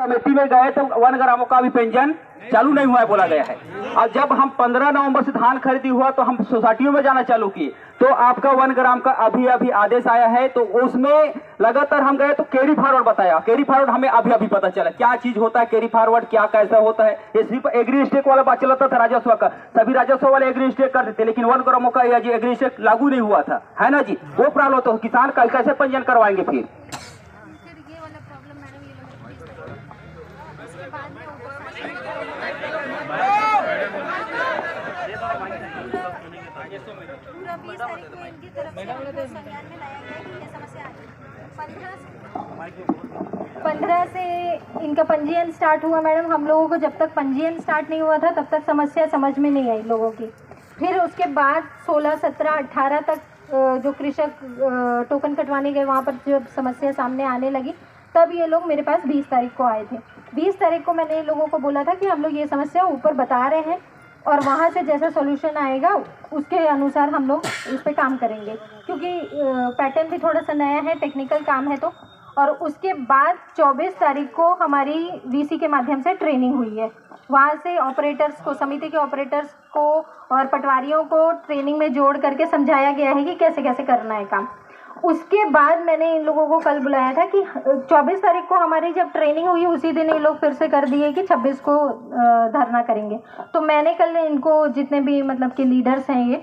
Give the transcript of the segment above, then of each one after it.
समिति में गए तो 1 ग्रामों का भी पेंशन चालू नहीं हुआ है बोला गया है। और जब हम 15 नवंबर से धान खरीदी हुआ तो हम सोसाइटियों में जाना चालू किए तो आपका 1 ग्राम का अभी आदेश आया है। तो उसमें लगातार हम गए तो कैरी फॉरवर्ड बताया, कैरी फॉरवर्ड हमें अभी पता चला क्या चीज होता है कैरी फॉरवर्ड, क्या कैसा होता है। ये सिर्फ एग्री स्टेक वाला बात चलता था राजस्व का, सभी राजस्व वाले एग्री स्टेक करते थे, लेकिन 1 ग्रामों का एग्री स्टेक लागू नहीं हुआ था, है ना जी। वो प्रॉब्लम तो किसान कल कैसे पंजीयन करवाएंगे फिर। पूरा 20 तारीख को इनकी तरफ से संज्ञान में लाया गया कि ये समस्या आ गई। 15 से इनका पंजीयन स्टार्ट हुआ मैडम। हम लोगों को जब तक पंजीयन स्टार्ट नहीं हुआ था तब तक समस्या समझ में नहीं आई लोगों की। फिर उसके बाद 16, 17, 18 तक जो कृषक टोकन कटवाने गए वहाँ पर जब समस्या सामने आने लगी तब ये लोग मेरे पास 20 तारीख को आए थे। 20 तारीख को मैंने लोगों को बोला था कि हम लोग ये समस्या ऊपर बता रहे हैं और वहाँ से जैसा सॉल्यूशन आएगा उसके अनुसार हम लोग इस पे काम करेंगे, क्योंकि पैटर्न भी थोड़ा सा नया है, टेक्निकल काम है तो। और उसके बाद 24 तारीख को हमारी वीसी के माध्यम से ट्रेनिंग हुई है। वहाँ से ऑपरेटर्स को, समिति के ऑपरेटर्स को और पटवारियों को ट्रेनिंग में जोड़ करके समझाया गया है कि कैसे कैसे करना है काम। उसके बाद मैंने इन लोगों को कल बुलाया था कि 24 तारीख को हमारी जब ट्रेनिंग हुई उसी दिन ये लोग फिर से कर दिए कि 26 को धरना करेंगे। तो मैंने कल इनको जितने भी मतलब कि लीडर्स हैं ये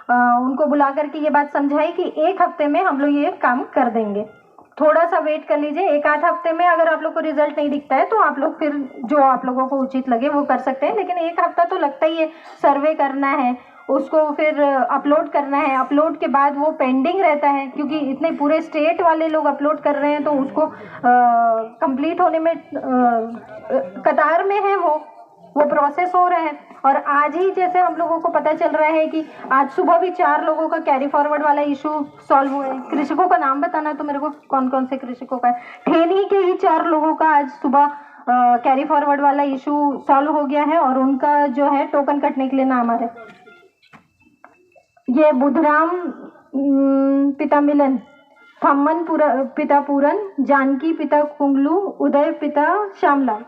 उनको बुला करके ये बात समझाई कि 1 हफ्ते में हम लोग ये काम कर देंगे, थोड़ा सा वेट कर लीजिए। 1 आध हफ्ते में अगर आप लोग को रिजल्ट नहीं दिखता है तो आप लोग फिर जो आप लोगों को उचित लगे वो कर सकते हैं, लेकिन 1 हफ्ता तो लगता ही है। सर्वे करना है, उसको फिर अपलोड करना है, अपलोड के बाद वो पेंडिंग रहता है क्योंकि इतने पूरे स्टेट वाले लोग अपलोड कर रहे हैं तो उसको कंप्लीट होने में कतार में है वो प्रोसेस हो रहा है। और आज ही जैसे हम लोगों को पता चल रहा है कि आज सुबह भी 4 लोगों का कैरी फॉरवर्ड वाला इशू सॉल्व हुआ है। कृषकों का नाम बताना तो मेरे को कौन कौन से कृषकों का है, ठेनी के ही 4 लोगों का आज सुबह कैरी फॉरवर्ड वाला इशू सॉल्व हो गया है और उनका जो है टोकन कटने के लिए नाम आ रहा है। ये बुधराम पिता मिलन, थम्मन पिता पूरन, जानकी पिता कुंगलू, उदय पिता श्यामलाल,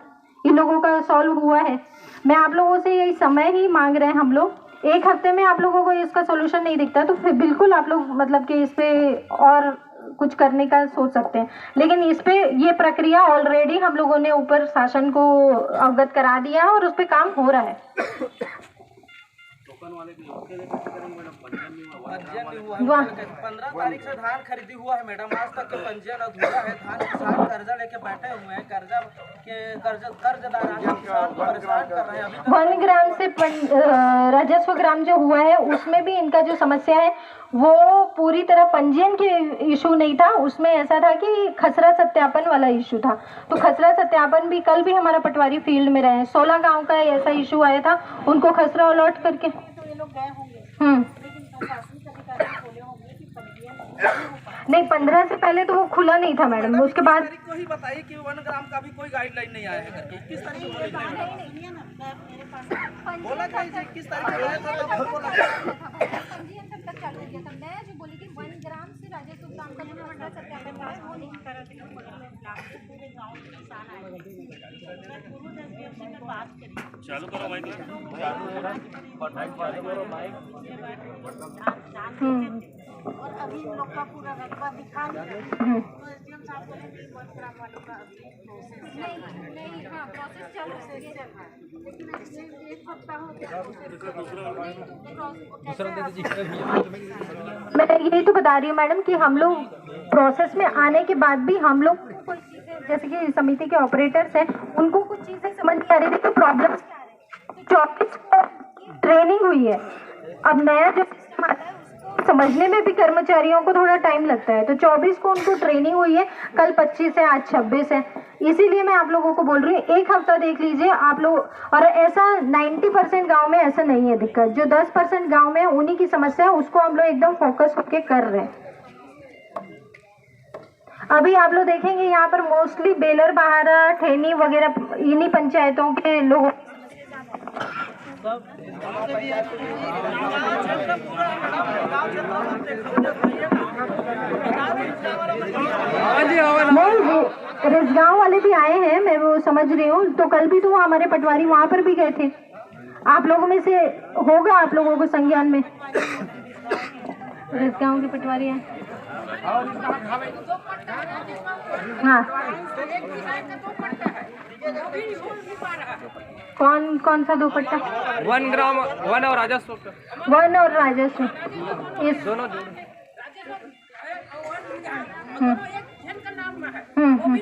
इन लोगों का सॉल्व हुआ है। मैं आप लोगों से यही समय ही मांग रहे हैं हम लोग। 1 हफ्ते में आप लोगों को इसका सॉल्यूशन नहीं दिखता तो फिर बिल्कुल आप लोग मतलब कि इस पे और कुछ करने का सोच सकते हैं, लेकिन इस पे ये प्रक्रिया ऑलरेडी हम लोगों ने ऊपर शासन को अवगत करा दिया है और उस पे काम हो रहा है। पंजीयन नहीं हुआ है। 15 तारीख से धान खरीदी हुआ है मैडम, आज तक के पंजीयन अधूरा है। धान किसान कर्जा लेके बैठे हुए हैं, कर्जदार किसान को परेशान कर रहे हैं। 1 ग्राम से राजस्व ग्राम जो हुआ है उसमें भी इनका जो समस्या है वो पूरी तरह पंजीयन के इशू नहीं था, उसमें ऐसा था कि खसरा सत्यापन वाला इशू था। तो खसरा सत्यापन भी कल भी हमारा पटवारी फील्ड में रहे, 16 गांव का ऐसा इशू आया था, उनको खसरा अलॉट करके नहीं 15 से पहले तो वो खुला नहीं था मैडम। उसके बाद को ही बताइए कि 1 ग्राम का भी कोई गाइडलाइन नहीं आया है करके 21 तारीख को बोला था। 21 तारीख को आया था तब बोला पंजीयन तक चालू हो गया था। मैं जो बोली कि 1 ग्राम से राजस्व ग्राम का जो मंडल सत्यापन था वो नहीं करा थे। पूरे गांव के किसान आए चालू करो माइक, और अभी इन लोग का पूरा रकबा दिखा तो एसडीएम साहब बोले कि 1 ग्राम वालों का अभी नहीं हाँ प्रोसेस चालू है, लेकिन 1 हफ्ता हो गया। मैं यही तो बता रही हूँ मैडम कि हम लोग प्रोसेस में आने के बाद भी हम लोग कोई चीज़ें जैसे कि समिति के ऑपरेटर्स हैं उनको कुछ चीज़ें समझ नहीं आ रही थी कि प्रॉब्लम्स क्या आ रहे हैं। 24 को ट्रेनिंग हुई है, अब नया जो सिस्टम आता है समझने में भी कर्मचारियों को थोड़ा टाइम लगता है। तो 24 को उनको ट्रेनिंग हुई है, कल 25 है, आज 26 है। इसीलिए मैं आप लोगों को बोल रही हूँ 1 हफ्ता देख लीजिए आप लोग। और ऐसा 90% गांव में ऐसा नहीं है दिक्कत, जो 10% गांव में उन्हीं की समस्या है उसको हम लोग एकदम फोकस होके कर रहे हैं। अभी आप लोग देखेंगे यहाँ पर मोस्टली बेलर बहारा, ठेनी वगैरह इन्हीं पंचायतों के लोग रिजगांव वाले भी आए हैं, मैं वो समझ रही हूँ। तो कल भी तो हमारे पटवारी वहाँ पर भी गए थे। आप लोगों में से होगा आप लोगों को संज्ञान में, रिजगांव के पटवारी हैं। हाँ, कौन कौन सा दो पट्टा? वन और राजस्व। वन और राजस्व, इस दोनों हम्म।